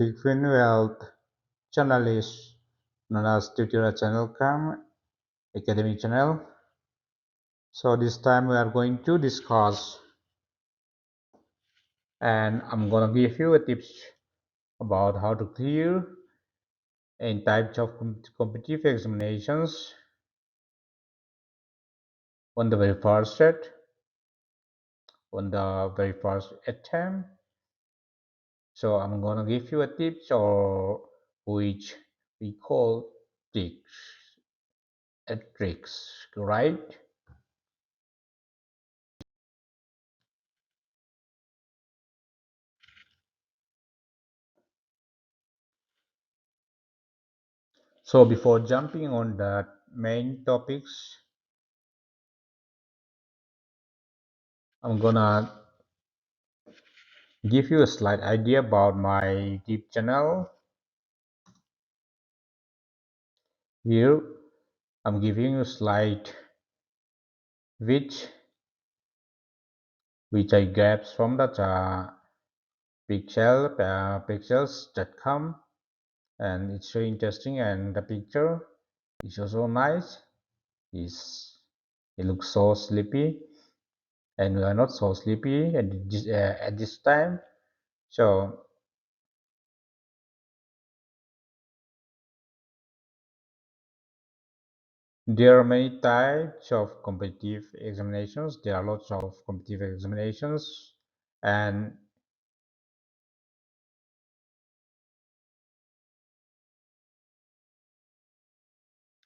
Stephen Wealth channel is known as tutorial channel come academic channel. So this time we are going to discuss and I'm gonna give you a tips about how to clear in types of competitive examinations on the very first set, on the very first attempt. So I'm gonna give you a tips or which we call tricks, right? So before jumping on the main topics, I'm gonna give you a slight idea about my YouTube channel. Here I'm giving you a slide which I grabbed from the pixels.com, and it's very interesting, and the picture is also nice. It looks so sleepy, and we are not so sleepy at this time. So there are many types of competitive examinations. There are lots of competitive examinations, and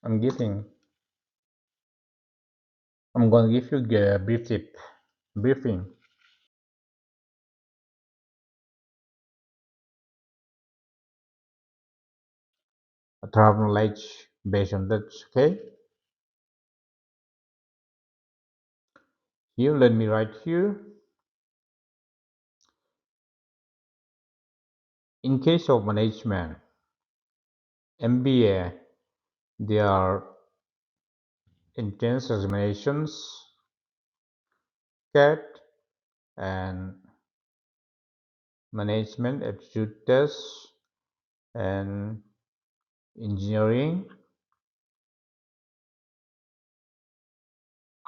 I'm going to give you a briefing. A thorough knowledge based on that. Okay. Here, let me write here. In case of management, MBA, there are entrance examinations, CAT, and management aptitude tests, and engineering,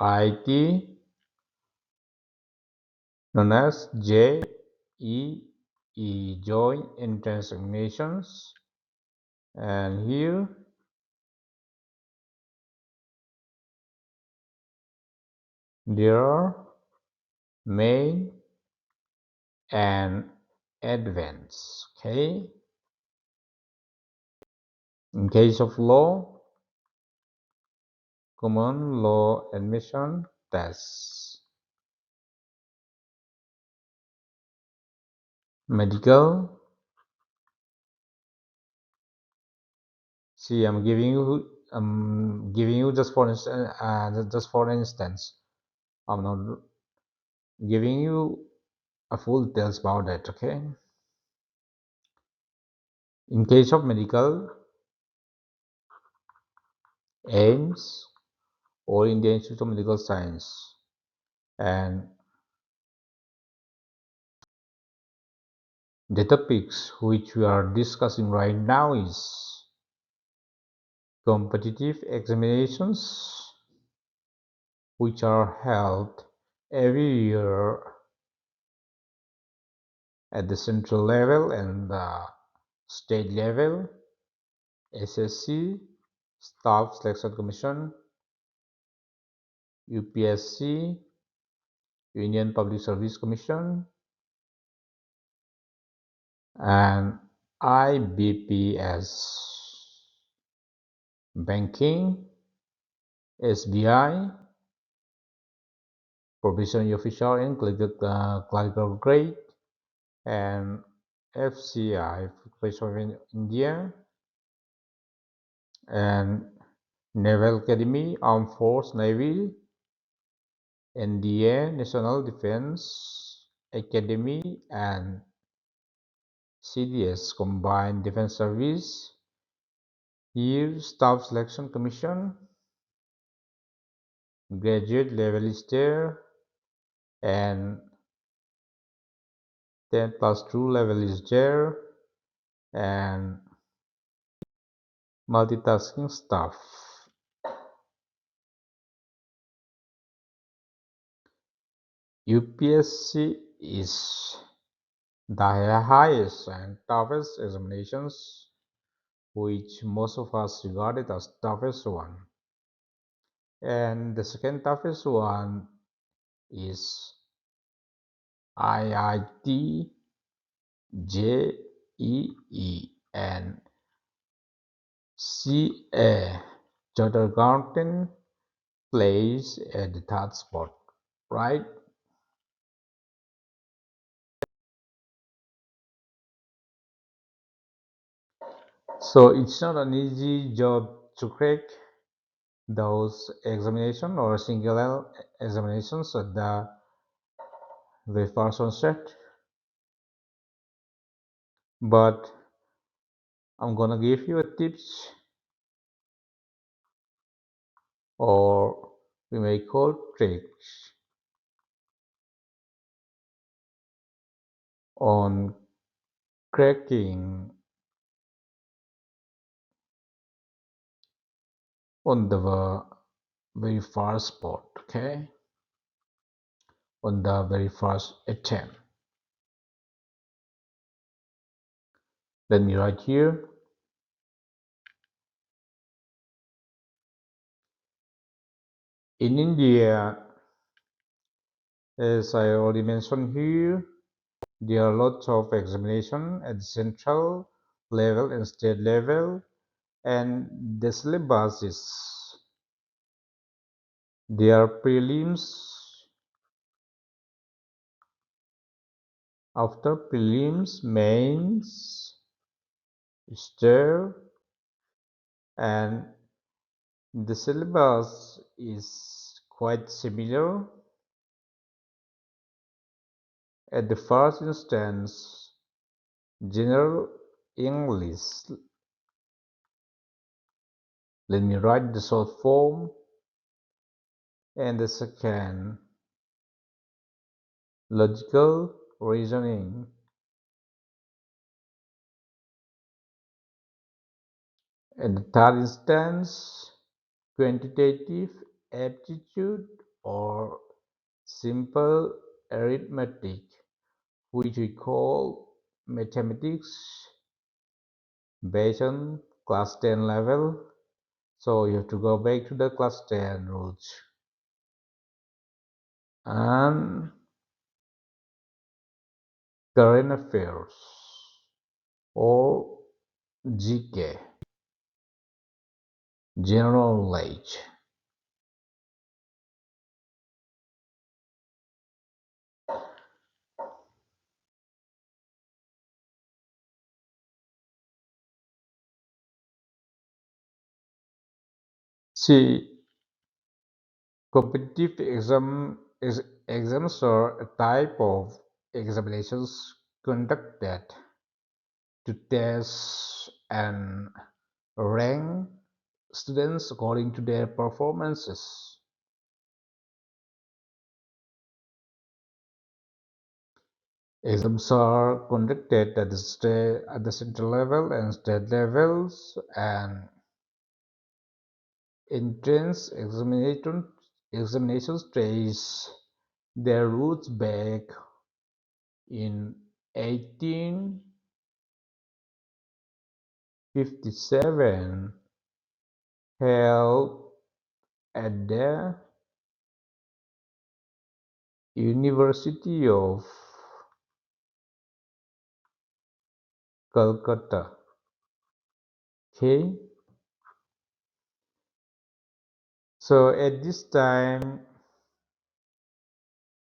IIT, known as JEE, Joint Entrance Examinations, and here there are main and advanced. Okay. In case of law, common law admission tests. Medical. See, I'm giving you just for instance. I'm not giving you a full details about that. Okay. In case of medical, AIMS or Indian Institute of Medical Science, and the topics which we are discussing right now is competitive examinations which are held every year at the central level and the state level, SSC, Staff Selection Commission, UPSC, Union Public Service Commission, and IBPS, Banking, SBI, Provisionary Official and Clerical Grade, and FCI, Federation of India, and Naval Academy, Armed Force Navy, NDA, National Defense Academy, and CDS, Combined Defense Service. Here, Staff Selection Commission, graduate level is there, and 10+2 level is there, and multitasking stuff. UPSC is the highest and toughest examinations, which most of us regard it as toughest one. And the second toughest one is IIT-JEE and CA. Chartered accountant plays at the third spot, right? So it's not an easy job to crack those examinations or single examinations at the very first onset, but I'm gonna give you a tips, or we may call tricks, on cracking on the very first spot, okay, on the very first attempt. Let me write here. In India, as I already mentioned here, there are lots of examination at the central level and state level, and the syllabus is there are prelims. After prelims, mains, stir, and the syllabus is quite similar. At the first instance, general English. Let me write the short form. And the second, logical reasoning. And the third instance, quantitative aptitude or simple arithmetic, which we call mathematics based on class 10 level. So you have to go back to the class 10 rules. And current affairs or GK, general knowledge. See, competitive exams are a type of examinations conducted to test and rank students according to their performances. Exams are conducted at the central level and state levels, and entrance examinations trace their roots back in 1857, held at the University of Calcutta. Okay, so at this time,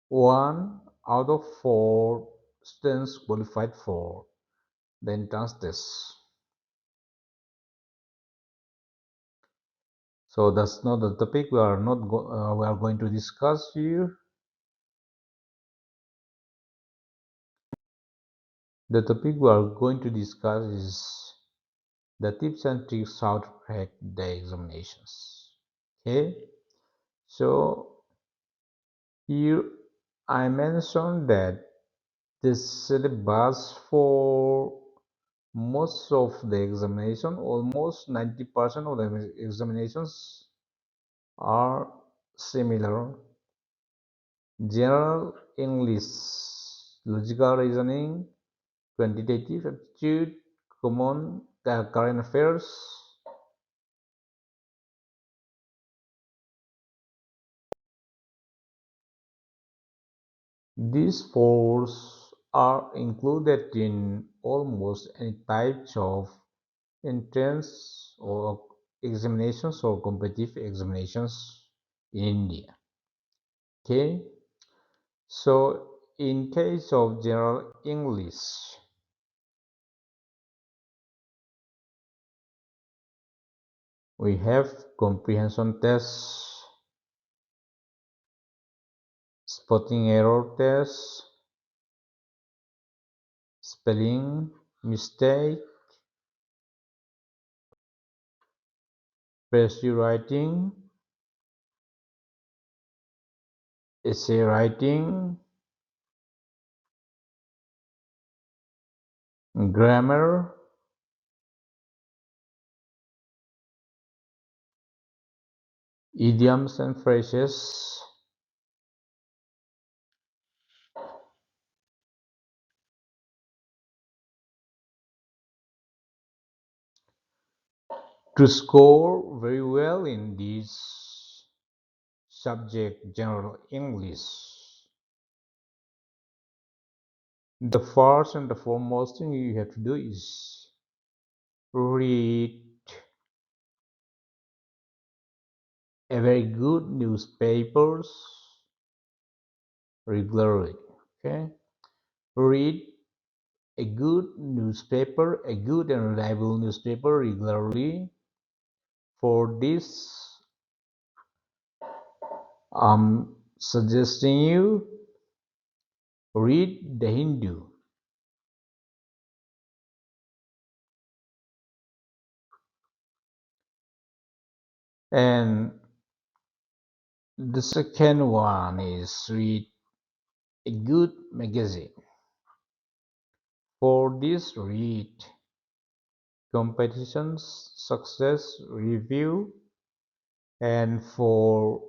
1 out of 4 students qualified for the entrance test. So that's not the topic we are not we are going to discuss here. The topic we are going to discuss is the tips and tricks how to crack the examinations. Okay, so here I mentioned that the syllabus for most of the examination, almost 90% of the examinations are similar. General English, logical reasoning, quantitative aptitude, common current affairs. These four are included in almost any types of entrance or examinations or competitive examinations in India. Okay, so in case of general English, we have comprehension tests, spotting error tests, spelling mistake, essay writing, essay writing, grammar, idioms and phrases, to score very well in this subject, general English. The first and the foremost thing you have to do is read a very good newspapers regularly. Okay, read a good newspaper, a good and reliable newspaper regularly. For this, I'm suggesting you read the Hindu. And the second one is read a good magazine. For this, read Competitions Success Review, and for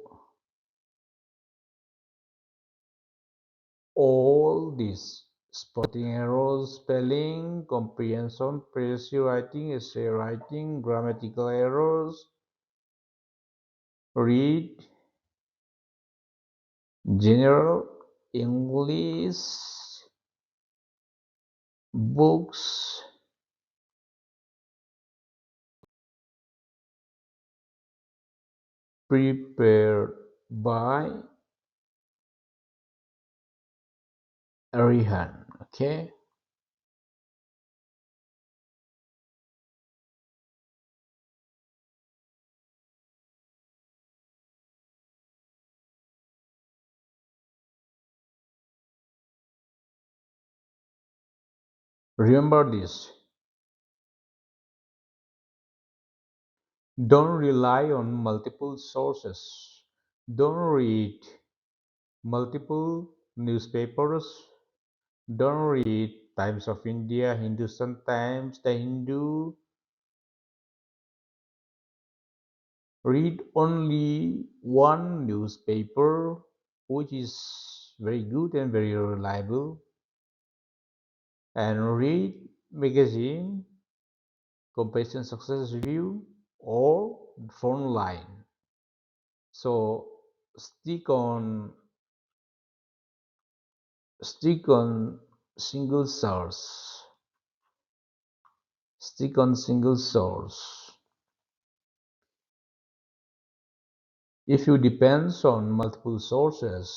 all these spotting errors, spelling, comprehension, essay writing, grammatical errors, read general English books prepared by Arihan. Okay, remember this. Don't rely on multiple sources. Don't read multiple newspapers. Don't read Times of India, Hindustan Times, The Hindu. Read only one newspaper which is very good and very reliable, and read magazine, Competition Success Review, or phone line. So stick on stick on single source. Stick on single source. If you depends on multiple sources,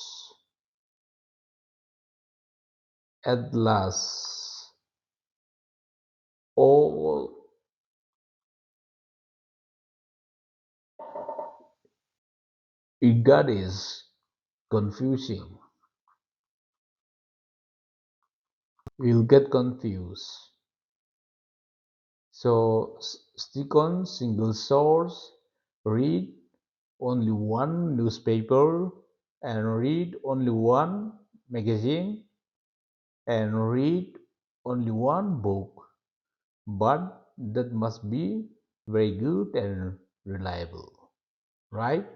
at last all you got is confusing. You'll get confused. So stick on single source, read only one newspaper, and read only one magazine, and read only one book. but that must be very good and reliable, right?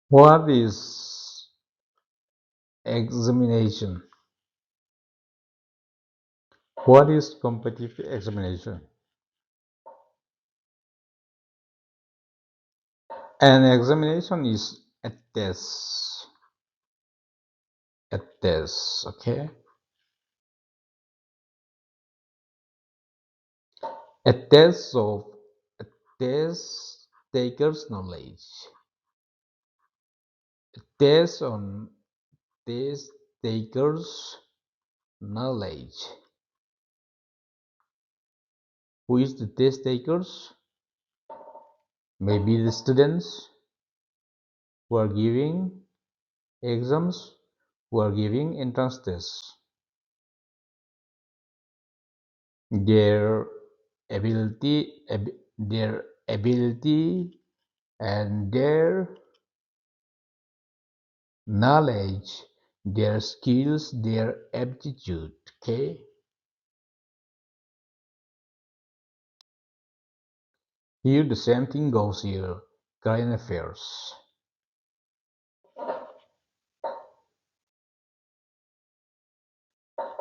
What is examination? What is competitive examination? An examination is a test, okay? A test of a test taker's knowledge. A test on test taker's knowledge. Who is the test takers? Maybe the students who are giving exams, who are giving entrance tests. Their their ability and their knowledge, their skills, their aptitude. Okay, here the same thing goes here. Current affairs.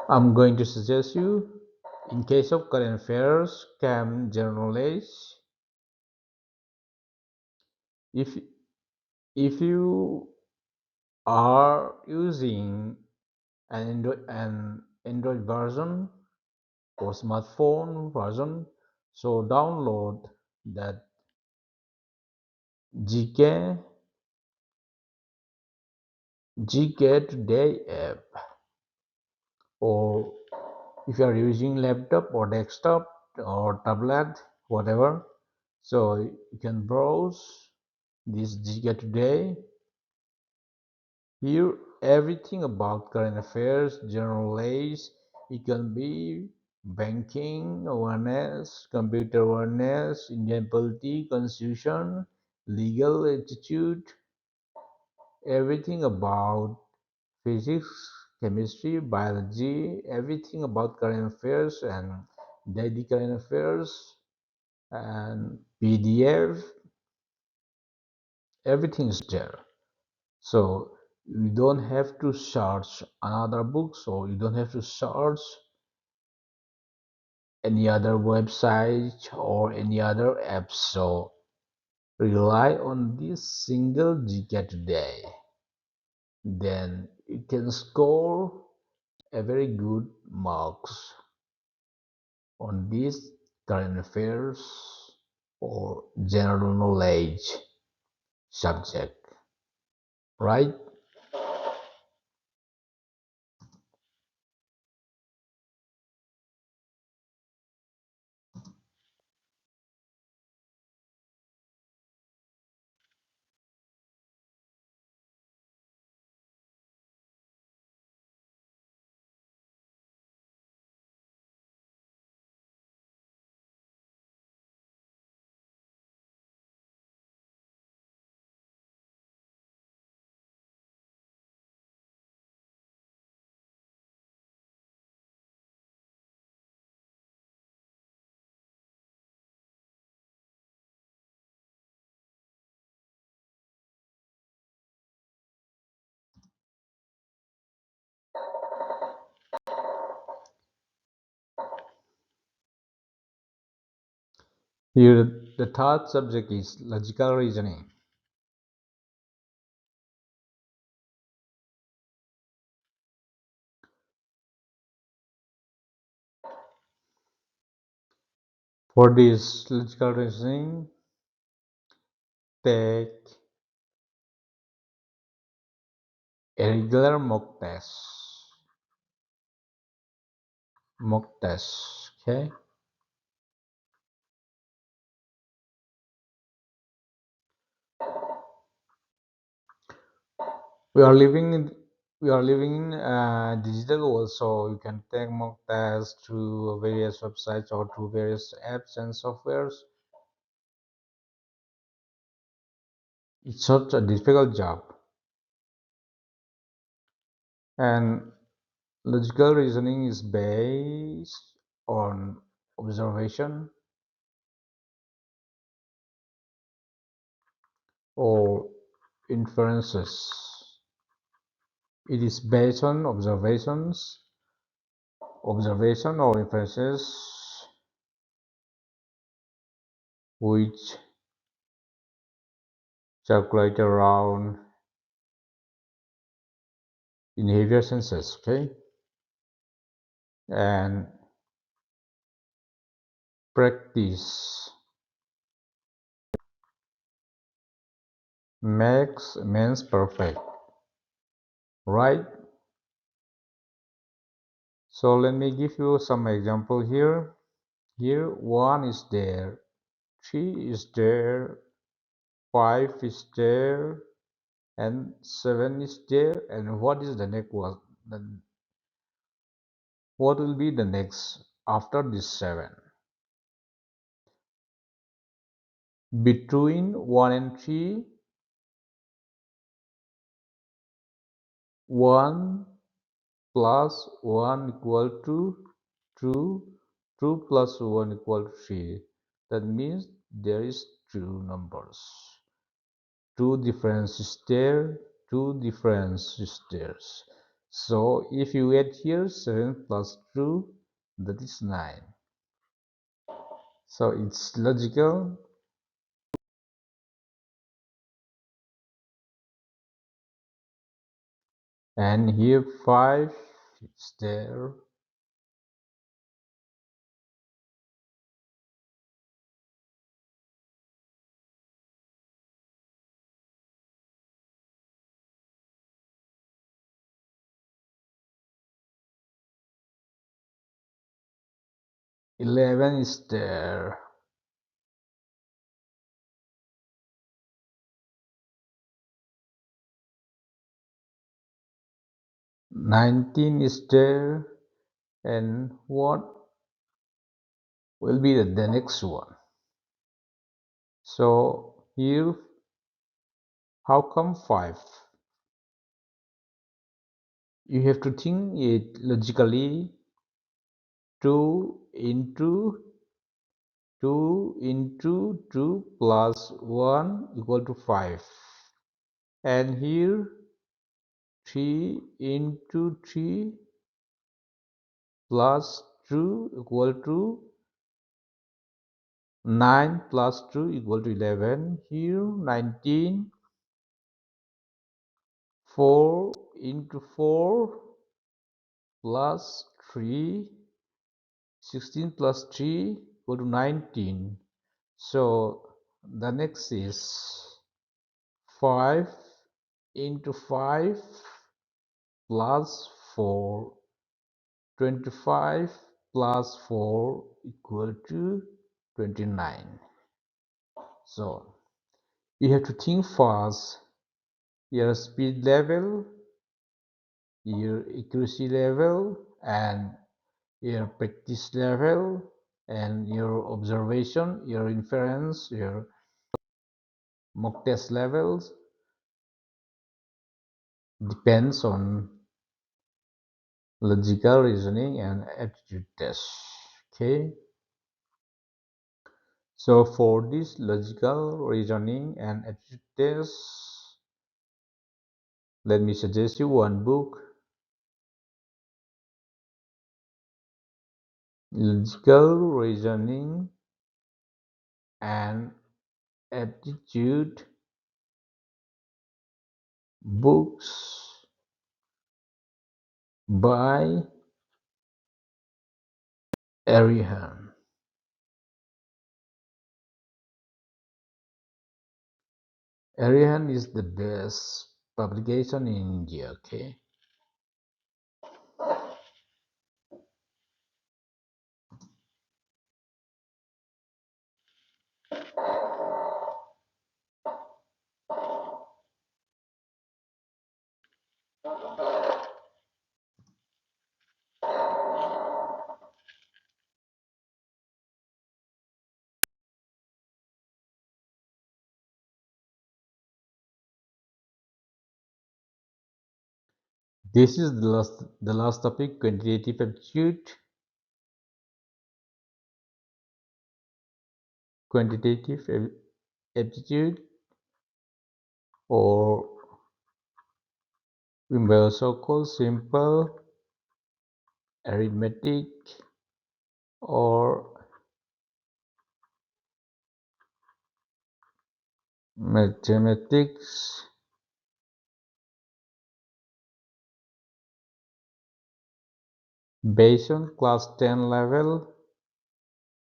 I'm going to suggest you, in case of current affairs, can generalize. If you are using an Android version or smartphone version, so download that GK Today app, or if you are using laptop or desktop or tablet, whatever, so you can browse this GK Today. Here everything about current affairs, general knowledge. It can be banking awareness, computer awareness, Indian polity, constitution, legal attitude, everything about physics, chemistry, biology, everything about current affairs and daily current affairs and PDF, everything is there. So you don't have to search another book, so you don't have to search any other website or any other app. So rely on this single GK Today. Then you can score a very good marks on this current affairs or general knowledge subject, right? Here, the third subject is logical reasoning. For this logical reasoning, take a regular mock test, okay? We are living in digital world, so you can take mock tests through various websites or through various apps and softwares. It's such a difficult job, and logical reasoning is based on observation or inferences. It is based on observation or inferences which circulate around in behavior senses, okay? And practice makes means perfect, right? So let me give you some example here. Here 1 is there, 3 is there, 5 is there, and 7 is there. And what is the next one? Then what will be the next after this 7? Between 1 and 3, 1 plus 1 equal to 2, 2 plus 1 equal to 3. That means there is two numbers. Two difference is there, two difference is there. So if you add here 7 plus 2, that is 9. So it's logical. And here 5 is there. Eleven is there. Nineteen is there. And what will be the next one? So here, how come 5? You have to think it logically. 2 into 2 plus 1 equal to 5. And here 3 into 3 plus 2 equal to 9 plus 2 equal to 11. Here 19, 4 into 4 plus 3, 16 plus 3 equal to 19. So the next is 5 into 5 plus 4. 25 plus 4 equal to 29. So you have to think fast. Your speed level, your accuracy level, and your practice level, and your observation, your inference, your mock test levels depends on logical reasoning and aptitude test. Okay, so for this logical reasoning and aptitude test, let me suggest you one book, Logical Reasoning and Aptitude Books by Arihan. Arihan is the best publication in India. Okay. This is the last topic, quantitative aptitude. Quantitative aptitude, or we may also call simple arithmetic or mathematics. Based on class 10 level,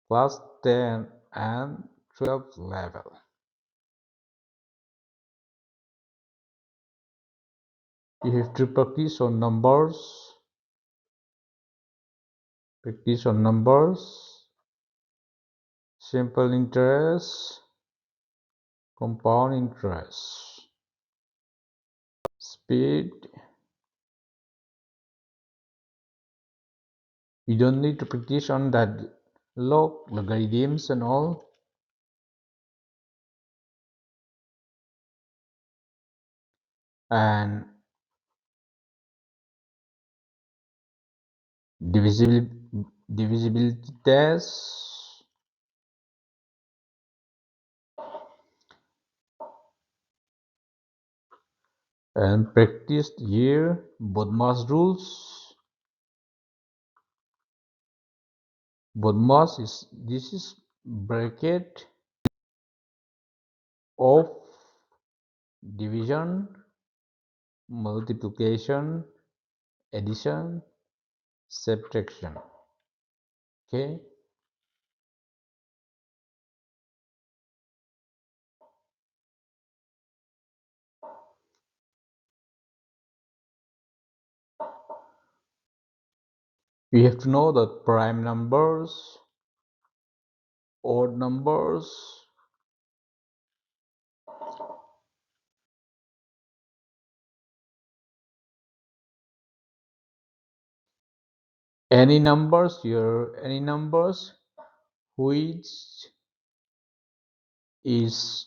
class 10 and 12 level. You have to practice on numbers, simple interest, compound interest, speed. You don't need to practice on that log, logarithms and all. And divisibility test, and practiced here BODMAS rules. BODMAS is bracket of division, multiplication, addition, subtraction. Okay. We have to know that prime numbers, odd numbers, any numbers which is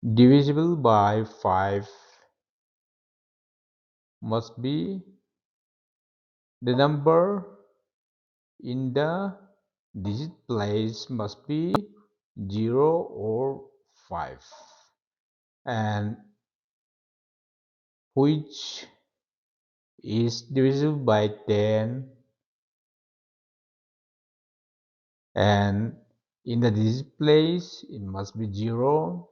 divisible by 5 must be the number in the digit place must be 0 or 5, and which is divisible by 10 and in the digit place it must be 0,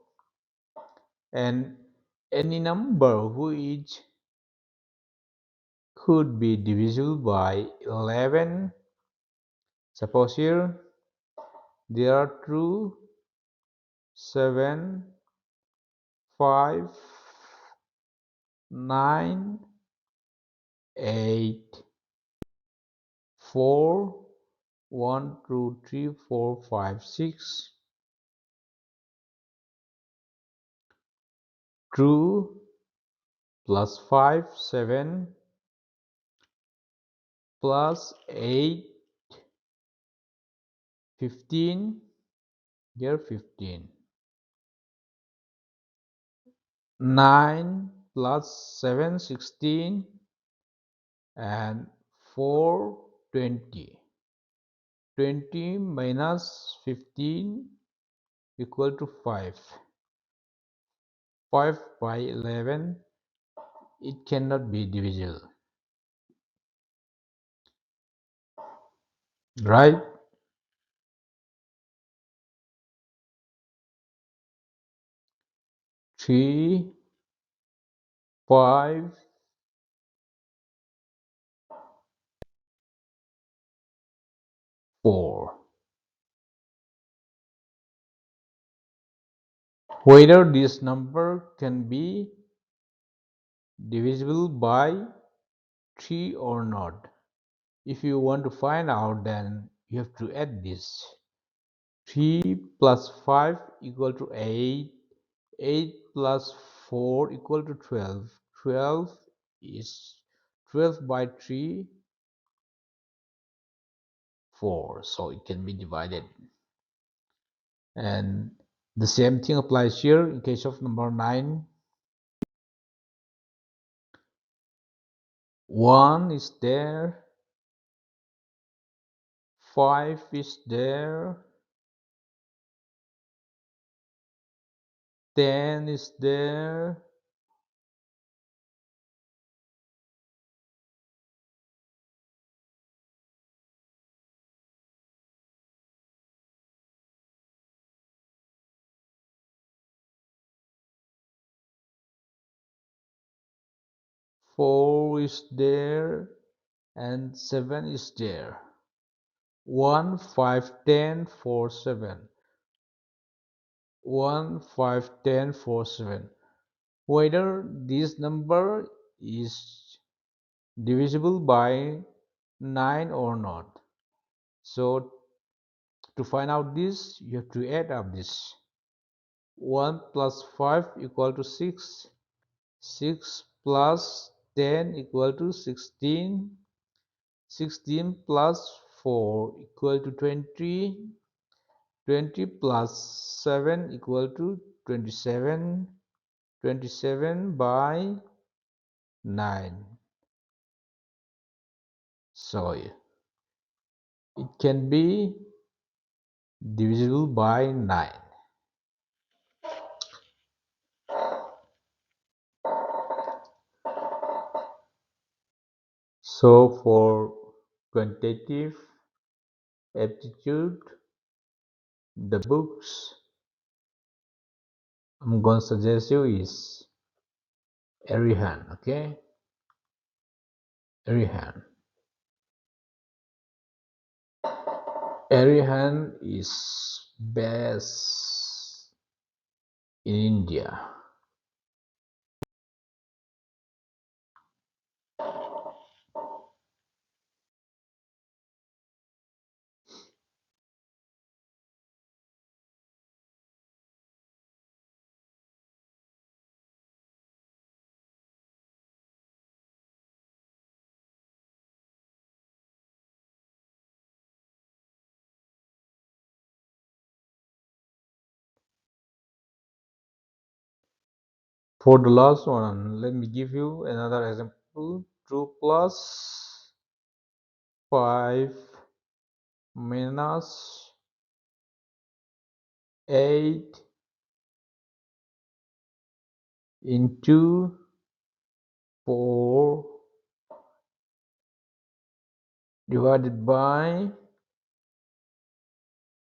and any number which could be divisible by 11. Suppose here there are 2, 7, 5, 9, 8, 4, 1, 2, 3, 4, 5, 6. True plus 5, 7 plus 8, 15. Here 15. 9 plus 7, 16, and 4, 20. 20 minus 15 equal to 5. 5 by 11, it cannot be divisible, right? 3, 5, 4. whether this number can be divisible by 3 or not. If you want to find out, then you have to add this. 3 plus 5 equal to 8. 8 plus 4 equal to 12. 12 is 12 by 3, 4. So it can be divided. And the same thing applies here in case of number 9. 1 is there, 5 is there, 10 is there, 4 is there, and 7 is there. 1, 5, 10, 4, 7. 1, 5, 10, 4, 7. Whether this number is divisible by 9 or not. So to find out this, you have to add up this. 1 plus 5 equal to 6. 6 plus 10 equal to 16. 16 plus 4 equal to 20. 20 plus 7 equal to 27. 27 by 9. So it can be divisible by 9. So for quantitative aptitude, the books I'm going to suggest you is Arihan, okay? Arihan. Arihan is best in India. For the last one, let me give you another example. 2 plus 5 minus 8 into 4 divided by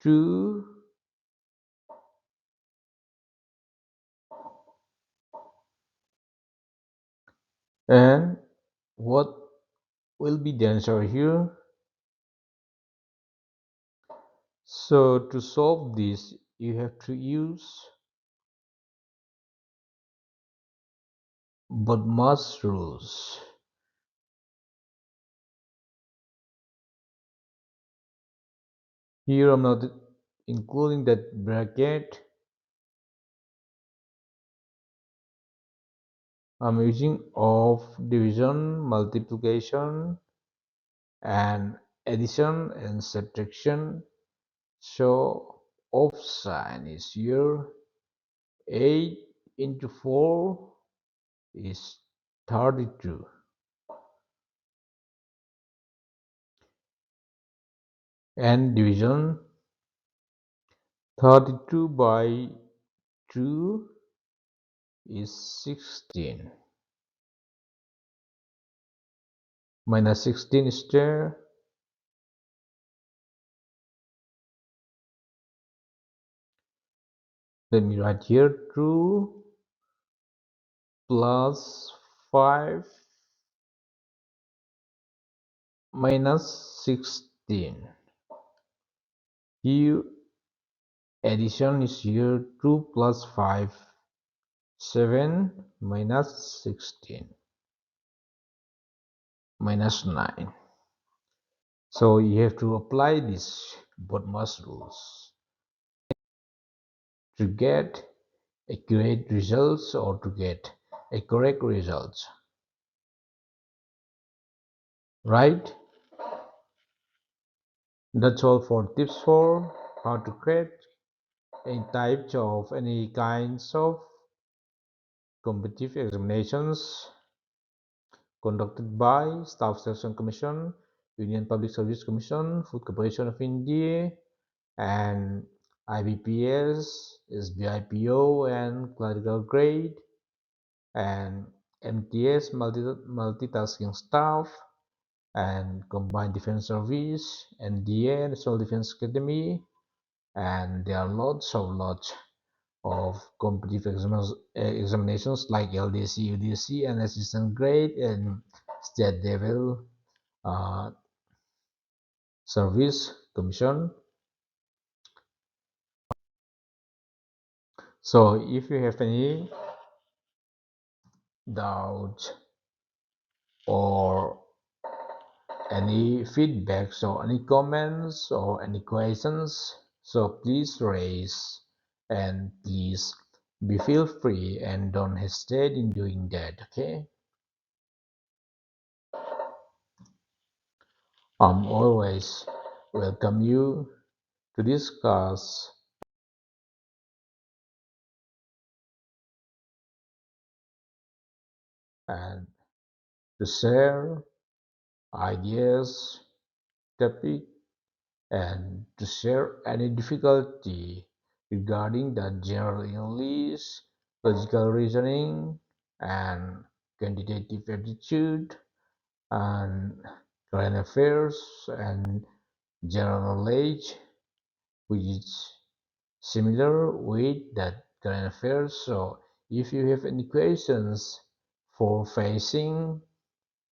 2 and what will be the answer here? So to solve this, you have to use BODMAS rules. Here I'm not including that bracket. I'm using of division, multiplication, and addition and subtraction. So of sign is here. 8 into 4 is 32. And division, 32 by 2 is 16. Minus 16 is there. Let me write here 2 plus 5 minus 16. Here Addition is here 2 plus 5, 7 minus 16 minus 9. So you have to apply this BODMAS rules to get accurate results or to get a correct results, right? That's all for tips for how to create any types of any kinds of competitive examinations conducted by Staff Selection Commission, Union Public Service Commission, Food Corporation of India, and IBPS, SBI PO, and clerical grade, and MTS multitasking staff, and Combined Defense Service, NDA, National Defense Academy, and there are lots of competitive examinations like LDC, UDC, and assistant grade and state level uh, service commission. So if you have any doubts or any feedbacks or any comments or any questions, so please raise and please be feel free and don't hesitate in doing that. Okay, I'm always welcome you to discuss and to share ideas, topic, and to share any difficulty regarding the general English, logical reasoning, and quantitative aptitude, and current affairs, and general knowledge, which is similar with that current affairs. So if you have any questions for facing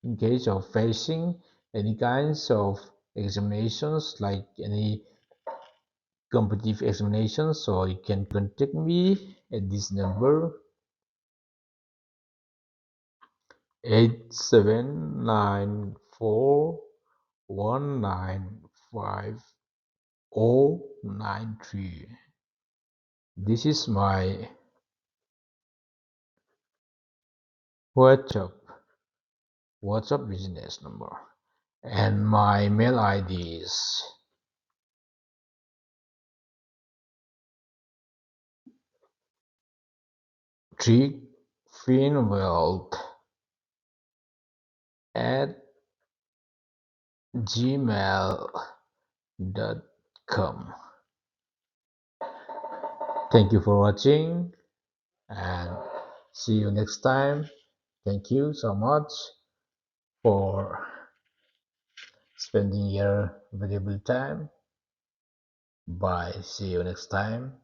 in case of facing any kinds of examinations like any competitive examinations, so you can contact me at this number 8794195093. This is my whatsapp business number, and my mail ID is trickfinwealth at gmail.com. Thank you for watching and see you next time. Thank you so much for spending your valuable time. Bye. See you next time.